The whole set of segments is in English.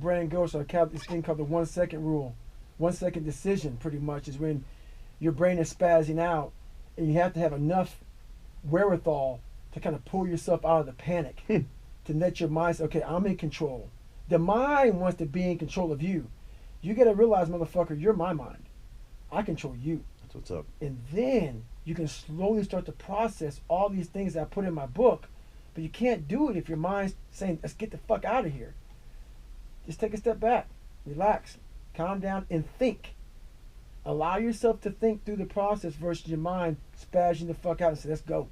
brain goes. So I have this thing called the 1 second rule. 1 second decision, pretty much, is when your brain is spazzing out, and you have to have enough wherewithal to kind of pull yourself out of the panic, to let your mind say, okay, I'm in control. The mind wants to be in control of you. You got to realize, motherfucker, you're my mind. I control you. That's what's up. And then you can slowly start to process all these things that I put in my book, but you can't do it if your mind's saying, let's get the fuck out of here. Just take a step back, relax, calm down, and think. Allow yourself to think through the process versus your mind spazzing the fuck out and say, let's go.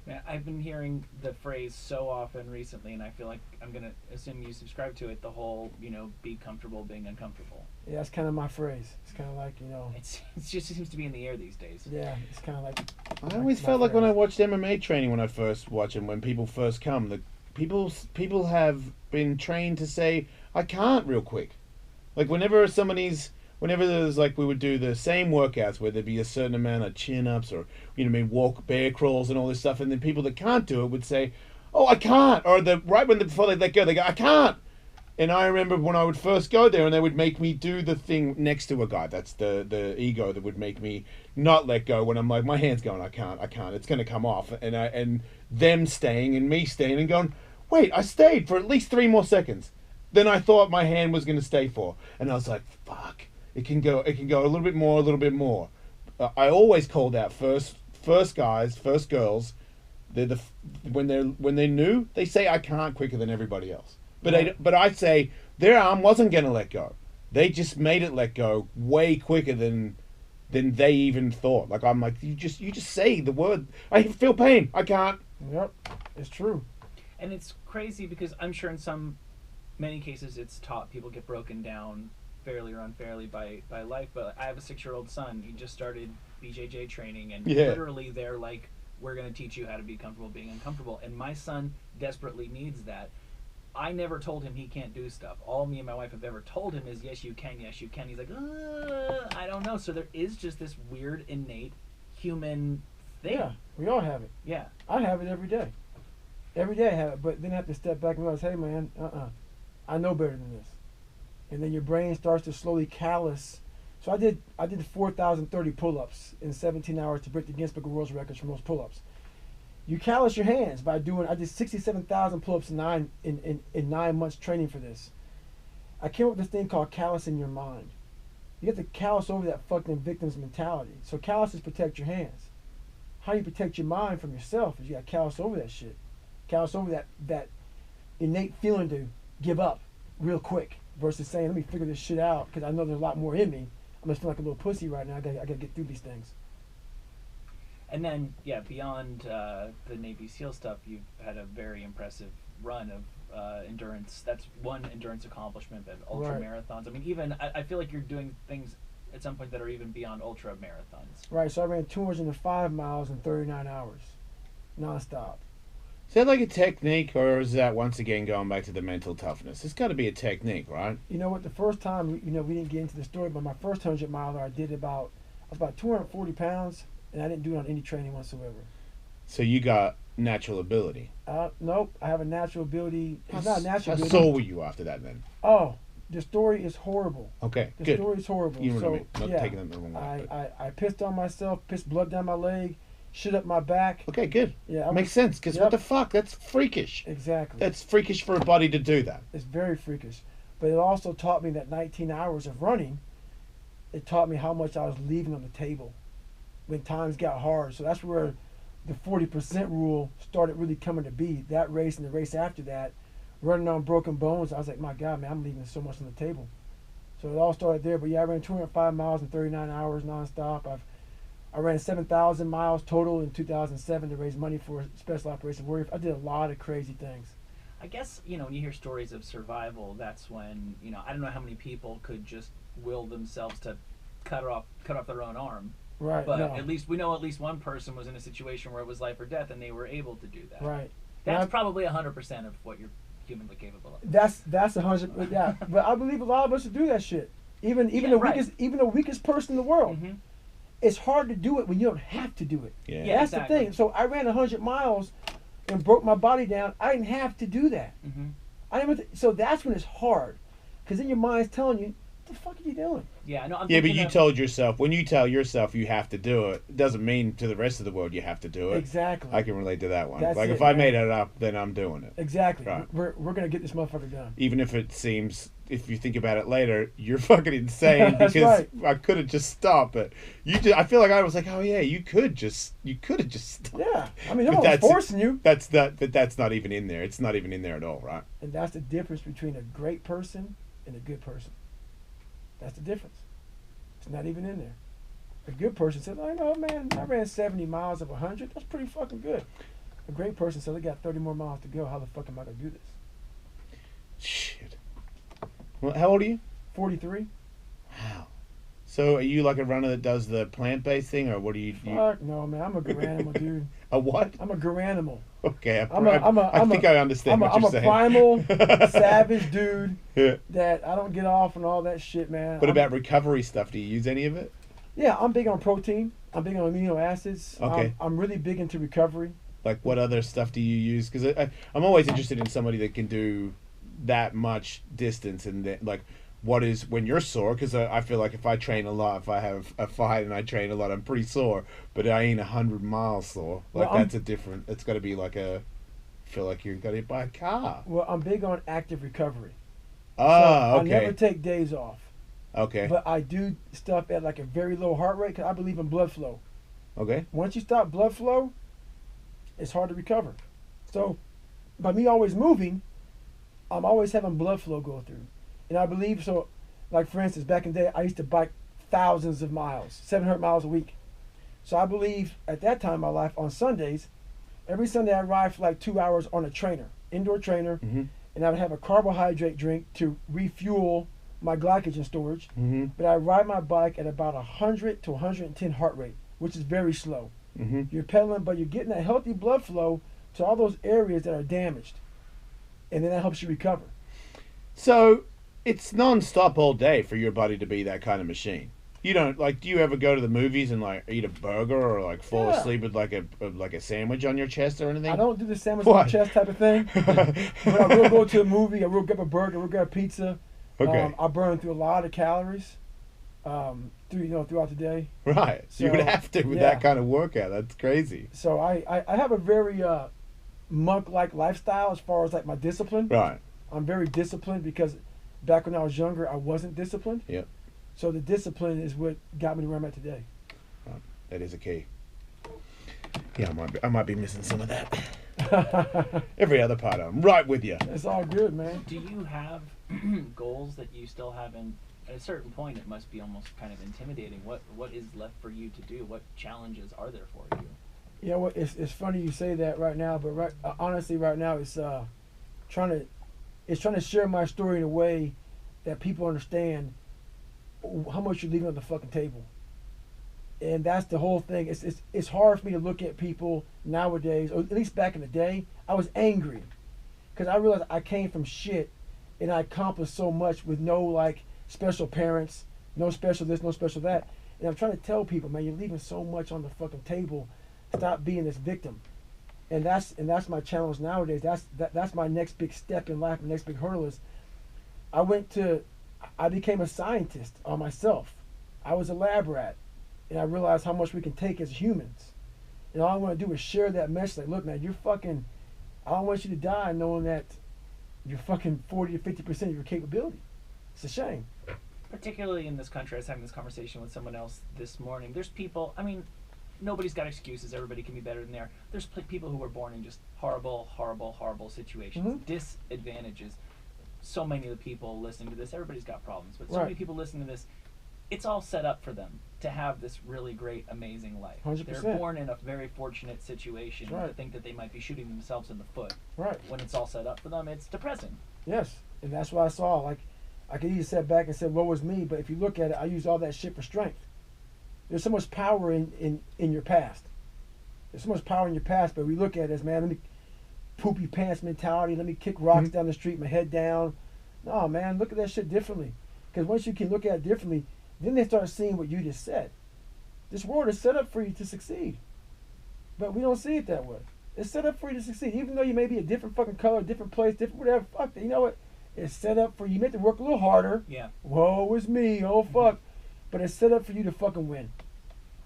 Yeah, I've been hearing the phrase so often recently, and I feel like I'm going to assume you subscribe to it, the whole, be comfortable being uncomfortable. Yeah, that's kind of my phrase. It's kind of like, It just seems to be in the air these days. Yeah, it's kind of like... I always felt like when I watched MMA training, when I first watch them, when people first come, the people have been trained to say, I can't real quick. Like whenever there's like, we would do the same workouts where there'd be a certain amount of chin-ups or, walk bear crawls and all this stuff, and then people that can't do it would say, oh, I can't, or before they let go, they go, I can't. And I remember when I would first go there and they would make me do the thing next to a guy. That's the ego that would make me not let go when I'm like, my hand's going, I can't, it's going to come off. And them staying and me staying and going, wait, I stayed for at least 3 more seconds than I thought my hand was going to stay for. And I was like, fuck, it can go a little bit more. I always called out first guys, first girls. When they're new, they say I can't quicker than everybody else. But I'd say their arm wasn't going to let go. They just made it let go way quicker than they even thought. Like I'm like, you just say the word. I feel pain. I can't. Yep, it's true. And it's crazy because I'm sure in many cases it's taught, people get broken down fairly or unfairly by life. But I have a 6-year-old son. He just started BJJ training, and literally they're like, we're going to teach you how to be comfortable being uncomfortable. And my son desperately needs that. I never told him he can't do stuff. All me and my wife have ever told him is, yes, you can, yes, you can. He's like, I don't know. So there is just this weird, innate human thing. Yeah, we all have it. Yeah. I have it every day. Every day I have it, but then I have to step back and realize, hey, man, I know better than this. And then your brain starts to slowly callous. So I did 4,030 pull-ups in 17 hours to break the Guinness Book of World Records for most pull-ups. You callous your hands by I did 67,000 pull-ups in 9 months training for this. I came up with this thing called callous in your mind. You have to callous over that fucking victim's mentality. So calluses protect your hands. How you protect your mind from yourself is you got to callous over that shit. Callous over that innate feeling to give up real quick versus saying, let me figure this shit out because I know there's a lot more in me. I'm just feeling like a little pussy right now. I gotta get through these things. And then, beyond the Navy SEAL stuff, you've had a very impressive run of endurance. That's one endurance accomplishment, but ultra marathons. I mean, even I feel like you're doing things at some point that are even beyond ultra marathons. Right. So I ran 205 miles in 39 hours, nonstop. Is that like a technique, or is that once again going back to the mental toughness? It's got to be a technique, right? You know what? The first time, we didn't get into the story, but my first 100 miler, I was about 240 pounds. And I didn't do it on any training whatsoever. So you got natural ability? Nope. I have a natural ability. It's not a natural ability. How sore were you after that then? Oh, the story is horrible. Okay, the good. The story is horrible. You know what I mean? Not taking them the wrong way. I pissed on myself, pissed blood down my leg, shit up my back. Okay, good. Yeah, makes sense. Because what the fuck? That's freakish. Exactly. That's freakish for a body to do that. It's very freakish. But it also taught me that 19 hours of running, it taught me how much I was leaving on the table when times got hard. So that's where the 40% rule started really coming to be. That race and the race after that, running on broken bones, I was like, my God, man, I'm leaving so much on the table. So it all started there. But yeah, I ran 205 miles in 39 hours nonstop. I ran 7,000 miles total in 2007 to raise money for Special Operations Warrior. I did a lot of crazy things. I guess, when you hear stories of survival, that's when, I don't know how many people could just will themselves to cut off their own arm. Right. But at least we know at least one person was in a situation where it was life or death, and they were able to do that. Right. That's probably 100% of what you're humanly capable of. That's 100. Yeah. But I believe a lot of us would do that shit. Even the weakest person in the world. Mm-hmm. It's hard to do it when you don't have to do it. Yeah. That's exactly the thing. So I ran 100 miles and broke my body down. I didn't have to do that. Mm-hmm. So that's when it's hard. Because then your mind's telling you, what the fuck are you doing? Yeah, no, I'm Yeah, but thinking you of- told yourself, when you tell yourself you have to do it, it doesn't mean to the rest of the world you have to do it. Exactly. I can relate to that one. That's like, it, if I man. made it up, then I'm doing it. Exactly. Right. We're going to get this motherfucker done. Even if it seems, if you think about it later, you're fucking insane That's because right. I could have just stopped. But I feel like I was like, oh yeah, you could have just stopped. Yeah. I mean, no But one's forcing you. That's not even in there. It's not even in there at all, right? And that's the difference between a great person and a good person. That's the difference. It's not even in there. A good person says, "I know, man, I ran 70 miles of 100. That's pretty fucking good." A great person says, "I got 30 more miles to go. How the fuck am I gonna do this?" Shit. Well, how old are you? 43. Wow. So are you like a runner that does the plant-based thing, or what do you? Fuck no, man. I'm a garanimal dude. A what? I'm a garanimal. Okay, I think I understand what I'm you're a saying. primal, savage dude Yeah. that I don't get off and all that shit, man. What about recovery stuff? Do you use any of it? Yeah, I'm big on protein. I'm big on amino acids. Okay. I'm really big into recovery. Like, what other stuff do you use? Because I'm always interested in somebody that can do that much distance, and that, like, what is when you're sore? Because I feel like if I train a lot, if I have a fight and I train a lot, I'm pretty sore. But I ain't 100 miles sore. Like, Well, that's a different. It's got to be like a. Feel like you got hit by a car. Well, I'm big on active recovery. Ah, So okay. I never take days off. Okay. But I do stuff at like a very low heart rate because I believe in blood flow. Okay. Once you stop blood flow, it's hard to recover. So by me always moving, I'm always having blood flow go through. And I believe so, like for instance, back in the day, I used to bike thousands of miles, 700 miles a week. So I believe at that time in my life on Sundays, every Sunday I ride for like 2 hours on a trainer, indoor trainer, Mm-hmm. and I would have a carbohydrate drink to refuel my glycogen storage. Mm-hmm. But I ride my bike at about 100 to 110 heart rate, which is very slow. Mm-hmm. You're pedaling, but you're getting that healthy blood flow to all those areas that are damaged. And then that helps you recover. So it's non-stop all day for your body to be that kind of machine. You don't like. Do you ever go to the movies and like eat a burger or like fall Yeah. asleep with like a sandwich on your chest or anything? I don't do the sandwich Why? on the chest type of thing. But I will go to a movie, I will grab a burger, I will grab a pizza. Okay. I burn through a lot of calories throughout the day. Right. So you would So, have to with yeah. that kind of workout. That's crazy. So I have a very monk-like lifestyle as far as like my discipline. Right. I'm very disciplined because back when I was younger, I wasn't disciplined. Yep. So the discipline is what got me to where I'm at today. That is a key. Yeah, I might be missing some of that. Every other part, I'm right with you. It's all good, man. Do you have goals that you still haven't? At a certain point, it must be almost kind of intimidating. What is left for you to do? What challenges are there for you? You know what? It's funny you say that right now, but honestly, right now it's trying to share my story in a way that people understand how much you're leaving on the fucking table. And that's the whole thing. It's hard for me to look at people nowadays, or at least back in the day. I was angry because I realized I came from shit, and I accomplished so much with no like special parents, no special this, no special that. And I'm trying to tell people, man, you're leaving so much on the fucking table. Stop being this victim. And that's my challenge nowadays. That's my next big step in life. My next big hurdle is I became a scientist on myself. I was a lab rat, and I realized how much we can take as humans. And all I want to do is share that message. Like, look, man, I don't want you to die knowing that you're fucking 40 to 50% of your capability. It's a shame. Particularly in this country, I was having this conversation with someone else this morning. There's people, I mean, nobody's got excuses. Everybody can be better than they are. There's people who were born in just horrible, horrible, horrible situations, Mhm. disadvantages. So many of the people listening to this, everybody's got problems, but so Right. many people listening to this, it's all set up for them to have this really great, amazing life. 100%. They're born in a very fortunate situation Right. to think that they might be shooting themselves in the foot. Right. When it's all set up for them, it's depressing. Yes. And that's what I saw. Like, I could easily sit back and say, woe is me, but if you look at it, I use all that shit for strength. There's so much power in your past. There's so much power in your past, but we look at it as, man, let me poopy pants mentality, let me kick rocks down the street, my head down. No, man, look at that shit differently. Because once you can look at it differently, then they start seeing what you just said. This world is set up for you to succeed. But we don't see it that way. It's set up for you to succeed. Even though you may be a different fucking color, different place, different whatever, fuck that. You know what? It's set up for you. You have to work a little harder. Yeah. Whoa, it's me. Oh fuck. But it's set up for you to fucking win.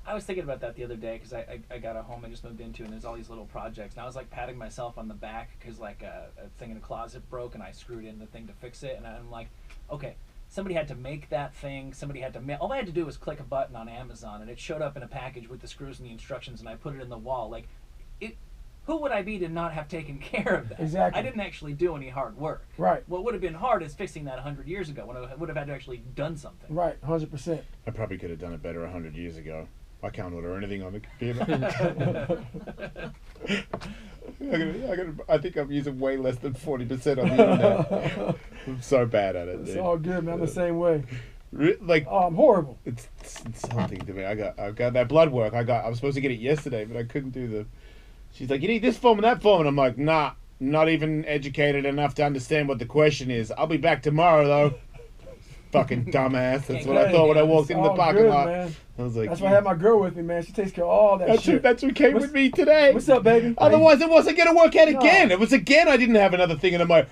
I was thinking about that the other day because I got a home I just moved into and there's all these little projects and I was like patting myself on the back because like a thing in a closet broke and I screwed in the thing to fix it and I'm like, okay, somebody had to make that thing, somebody had to all I had to do was click a button on Amazon and it showed up in a package with the screws and the instructions and I put it in the wall. Like, who would I be to not have taken care of that? Exactly. I didn't actually do any hard work. Right. What would have been hard is fixing that 100 years ago when I would have had to actually done something. Right, 100%. I probably could have done it better 100 years ago. I can't order anything on the computer. I think I'm using way less than 40% on the internet. I'm so bad at it. It's dude. all good, man. I'm the same way. Like, Oh, I'm horrible. it's something to me. I've got that blood work. I was supposed to get it yesterday, but I couldn't do the. She's like, you need this form and that form, and I'm like, nah, not even educated enough to understand what the question is. I'll be back tomorrow though. Fucking dumbass. That's what I thought when I walked in the parking lot. Man. I was like, That's why I have my girl with me, man. She takes care of all that shit. That's what came with me today. What's up, baby? Otherwise, it wasn't gonna work out again. It was again. I didn't have another thing, and I'm like,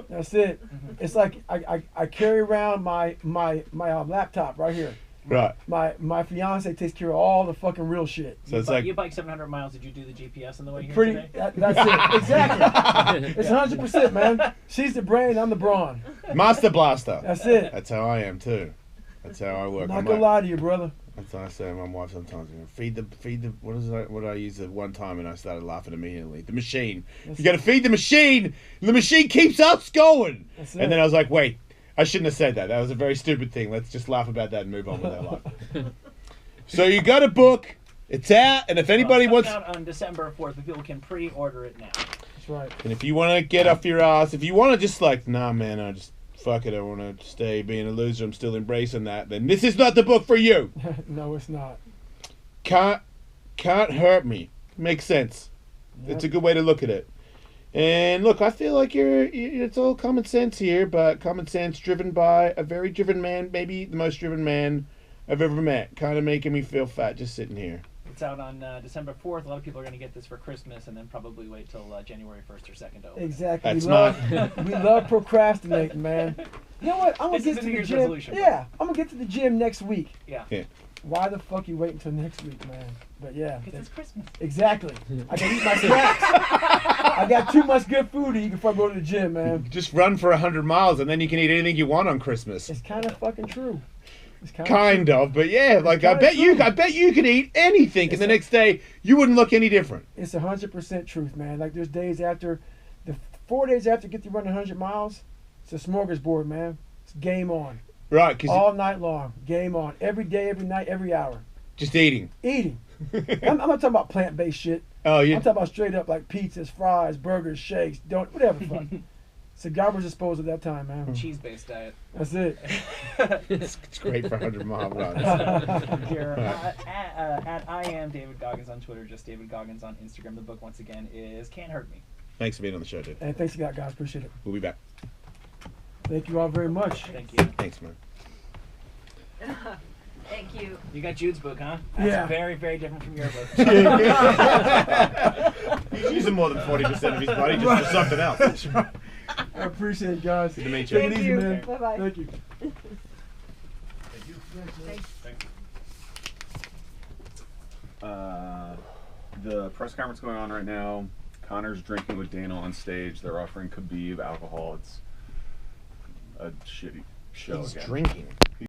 That's it. It's like I carry around my laptop right here. Right. My fiance takes care of all the fucking real shit. So it's like you bike 700 miles. Did you do the GPS on the way here Pretty. today? That's it. Exactly. It's 100%, man. She's the brain. I'm the brawn. Master Blaster. That's it. That's how I am too. That's how I work. I'm not I'm gonna like, lie to you, brother. that's what I say to my wife sometimes. You know, feed the. What is that? What I used at one time, and I started laughing immediately. The machine. You got to feed the machine. And the machine keeps us going. That's it. And then I was like, wait. I shouldn't have said that. That was a very stupid thing. Let's just laugh about that and move on with our life. So you got a book. It's out, and if anybody Well, it's wants, out on December 4th, but people can pre-order it now. That's right. and if you want to get off your ass, if you want to just like, nah, man, I just fuck it. I want to stay being a loser. I'm still embracing that. Then this is not the book for you. No, it's not. Can't hurt me. Makes sense. Yep. It's a good way to look at it. And look, I feel like it's all common sense here, but common sense driven by a very driven man, maybe the most driven man I've ever met. Kind of making me feel fat just sitting here. It's out on December 4th. A lot of people are going to get this for Christmas and then probably wait till January 1st or 2nd to open. Exactly. That's we love procrastinating, man. You know what? I'm gonna This get is a to New the Year's gym. resolution, Yeah, I'm gonna get to the gym next week. Yeah. Why the fuck you wait until next week, man? But yeah, Because it's Christmas. exactly. I can eat my snacks. I got too much good food to eat before I go to the gym, man. Just run for 100 miles, and then you can eat anything you want on Christmas. It's kind of fucking true. It's Kind of, but yeah, like I kinda bet true. you could eat anything, and the next day you wouldn't look any different. It's 100% truth, man. Like there's days after, the 4 days after you get to run 100 miles, it's a smorgasbord, man. It's game on. Right, because All night long, game on. Every day, every night, every hour. just eating. Eating. I'm not talking about plant-based shit. Oh, I'm yeah. talking about straight up like pizzas, fries, burgers, shakes, whatever the fuck. Cigar was disposed at that time, man. Cheese-based diet. That's it. It's great for 100-mile runs. Here, at I am David Goggins on Twitter, just David Goggins on Instagram. The book, once again, is Can't Hurt Me. Thanks for being on the show, dude. And thanks a lot, guys. Appreciate it. We'll be back. Thank you all very much. Thank you. Thanks, man. Thank you. You got Jude's book, huh? That's Yeah. very, very different from your book. He's using more than 40% of his body just for something else. That's right. I appreciate it, guys. Good to meet you. Take it easy, man. Bye-bye. Thank you. The press conference going on right now. Connor's drinking with Dana on stage. They're offering Khabib alcohol. It's a shitty show He's again. drinking.